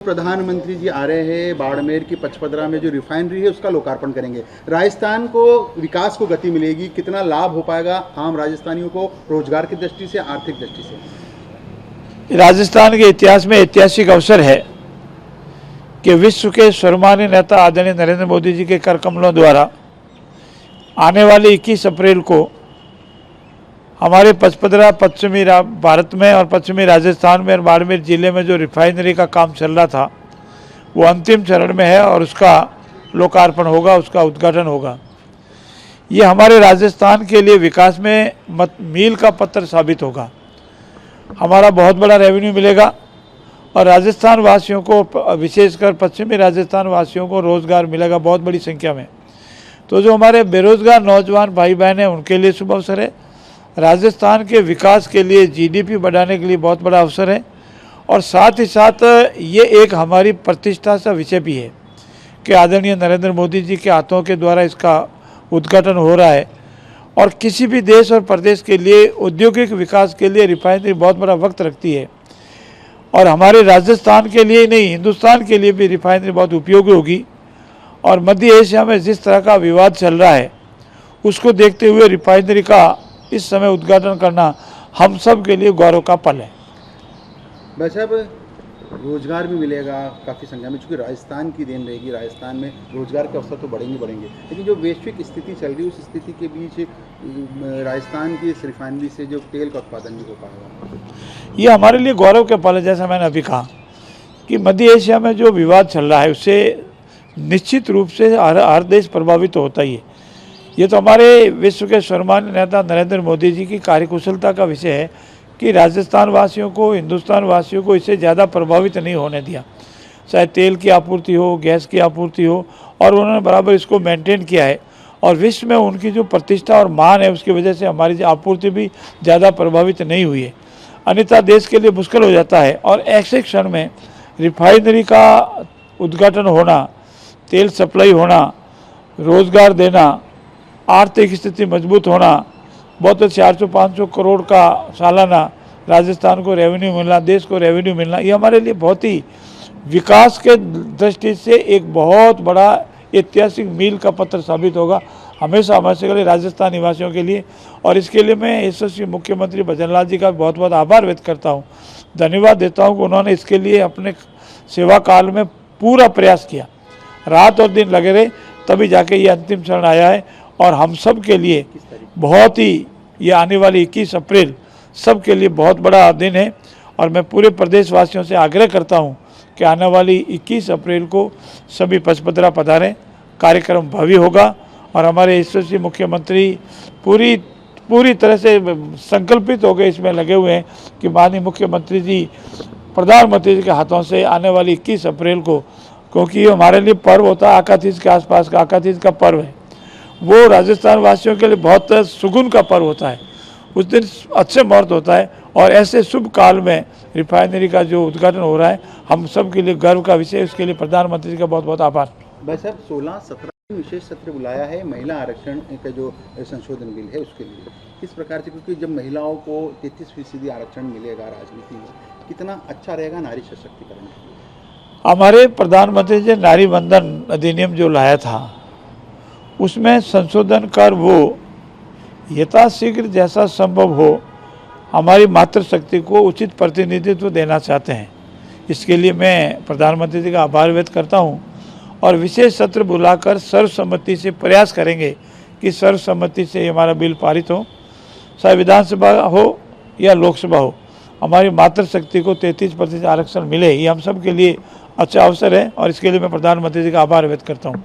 प्रधानमंत्री जी आ रहे हैं, बाड़मेर की पचपदरा में जो रिफाइनरी है उसका लोकार्पण करेंगे। राजस्थान को विकास को गति मिलेगी, कितना लाभ हो पाएगा आम राजस्थानियों को रोजगार की दृष्टि से, आर्थिक दृष्टि से? राजस्थान के इतिहास में ऐतिहासिक अवसर है कि विश्व के सर्वमान्य नेता आदरणीय नरेंद्र मोदी जी के कर कमलों द्वारा आने वाली 21 अप्रैल को हमारे पचपदरा पश्चिमी भारत में और पश्चिमी राजस्थान में और बाड़मेर जिले में जो रिफाइनरी का काम चल रहा था वो अंतिम चरण में है और उसका लोकार्पण होगा, उसका उद्घाटन होगा। ये हमारे राजस्थान के लिए विकास में मील का पत्थर साबित होगा। हमारा बहुत बड़ा रेवेन्यू मिलेगा और राजस्थान वासियों को, विशेषकर पश्चिमी राजस्थान वासियों को रोज़गार मिलेगा बहुत बड़ी संख्या में। तो जो हमारे बेरोजगार नौजवान भाई बहन हैं उनके लिए शुभ अवसर है। राजस्थान के विकास के लिए, जीडीपी बढ़ाने के लिए बहुत बड़ा अवसर है और साथ ही साथ ये एक हमारी प्रतिष्ठा सा विषय भी है कि आदरणीय नरेंद्र मोदी जी के हाथों के द्वारा इसका उद्घाटन हो रहा है। और किसी भी देश और प्रदेश के लिए औद्योगिक विकास के लिए रिफाइनरी बहुत बड़ा वक्त रखती है और हमारे राजस्थान के लिए नहीं, हिंदुस्तान के लिए भी रिफाइनरी बहुत उपयोगी होगी। और मध्य एशिया में जिस तरह का विवाद चल रहा है उसको देखते हुए रिफाइनरी का इस समय उद्घाटन करना हम सब के लिए गौरव का पल है। भाई साहब, रोजगार भी मिलेगा काफ़ी संख्या में, चूँकि राजस्थान की देन रहेगी, राजस्थान में रोजगार के अवसर तो बढ़ेंगे, लेकिन जो वैश्विक स्थिति चल रही है उस स्थिति के बीच राजस्थान की इस रिफाइनरी से जो तेल का उत्पादन भी हो पाएगा, ये हमारे लिए गौरव के पल है। जैसा मैंने अभी कहा कि मध्य एशिया में जो विवाद चल रहा है उससे निश्चित रूप से हर देश प्रभावित तो होता ही है। ये तो हमारे विश्व के सर्वमान्य नेता नरेंद्र मोदी जी की कार्यकुशलता का विषय है कि राजस्थान वासियों को, हिंदुस्तान वासियों को इससे ज़्यादा प्रभावित नहीं होने दिया। चाहे तेल की आपूर्ति हो, गैस की आपूर्ति हो, और उन्होंने बराबर इसको मेंटेन किया है। और विश्व में उनकी जो प्रतिष्ठा और मान है उसकी वजह से हमारी आपूर्ति भी ज़्यादा प्रभावित नहीं हुई है, अन्यथा देश के लिए मुश्किल हो जाता है। और ऐसे क्षण में रिफाइनरी का उद्घाटन होना, तेल सप्लाई होना, रोज़गार देना, आर्थिक स्थिति मजबूत होना, बहुत 400-500 करोड़ का सालाना राजस्थान को रेवेन्यू मिलना, देश को रेवेन्यू मिलना, ये हमारे लिए बहुत ही विकास के दृष्टि से एक बहुत बड़ा ऐतिहासिक मील का पत्थर साबित होगा हमेशा हमारे लिए, राजस्थान निवासियों के लिए। और इसके लिए मैं यशस्वी मुख्यमंत्री भजनलाल जी का बहुत बहुत आभार व्यक्त करता हूँ, धन्यवाद देता हूँ कि उन्होंने इसके लिए अपने सेवा काल में पूरा प्रयास किया, रात और दिन लगे रहे, तभी जाके ये अंतिम चरण आया है। और हम सब के लिए बहुत ही, ये आने वाली 21 अप्रैल सब के लिए बहुत बड़ा दिन है। और मैं पूरे प्रदेशवासियों से आग्रह करता हूं कि आने वाली 21 अप्रैल को सभी पचपदरा पधारें, कार्यक्रम भव्य होगा। और हमारे यशस्वी मुख्यमंत्री पूरी तरह से संकल्पित हो गए, इसमें लगे हुए हैं कि माननीय मुख्यमंत्री जी, प्रधानमंत्री जी के हाथों से आने वाली 21 अप्रैल को, क्योंकि ये हमारे लिए पर्व होता है, आकातीज के आसपास का आकातीज का पर्व है, वो राजस्थान वासियों के लिए बहुत सुगुन का पर्व होता है। उस दिन अच्छे मुहूर्त होता है और ऐसे शुभ काल में रिफाइनरी का जो उद्घाटन हो रहा है हम सब के लिए गर्व का विषय है। उसके लिए प्रधानमंत्री जी का बहुत बहुत आभार। भाई साहब, 16-17 विशेष सत्र बुलाया है महिला आरक्षण का जो संशोधन बिल है उसके लिए, किस प्रकार से, क्योंकि जब महिलाओं को 33% आरक्षण मिलेगा राजनीति में, कितना अच्छा रहेगा नारी सशक्तिकरण? हमारे प्रधानमंत्री जी नारी बंधन अधिनियम जो लाया था उसमें संशोधन कर वो यथाशीघ्र जैसा संभव हो हमारी मातृशक्ति को उचित प्रतिनिधित्व देना चाहते हैं। इसके लिए मैं प्रधानमंत्री जी का आभार व्यक्त करता हूं और विशेष सत्र बुलाकर सर्वसम्मति से प्रयास करेंगे कि सर्वसम्मति से हमारा बिल पारित हो, चाहे विधानसभा हो या लोकसभा हो, हमारी मातृशक्ति को 33% आरक्षण मिले। ये हम सब के लिए अच्छा अवसर है और इसके लिए मैं प्रधानमंत्री जी का आभार व्यक्त करता हूँ।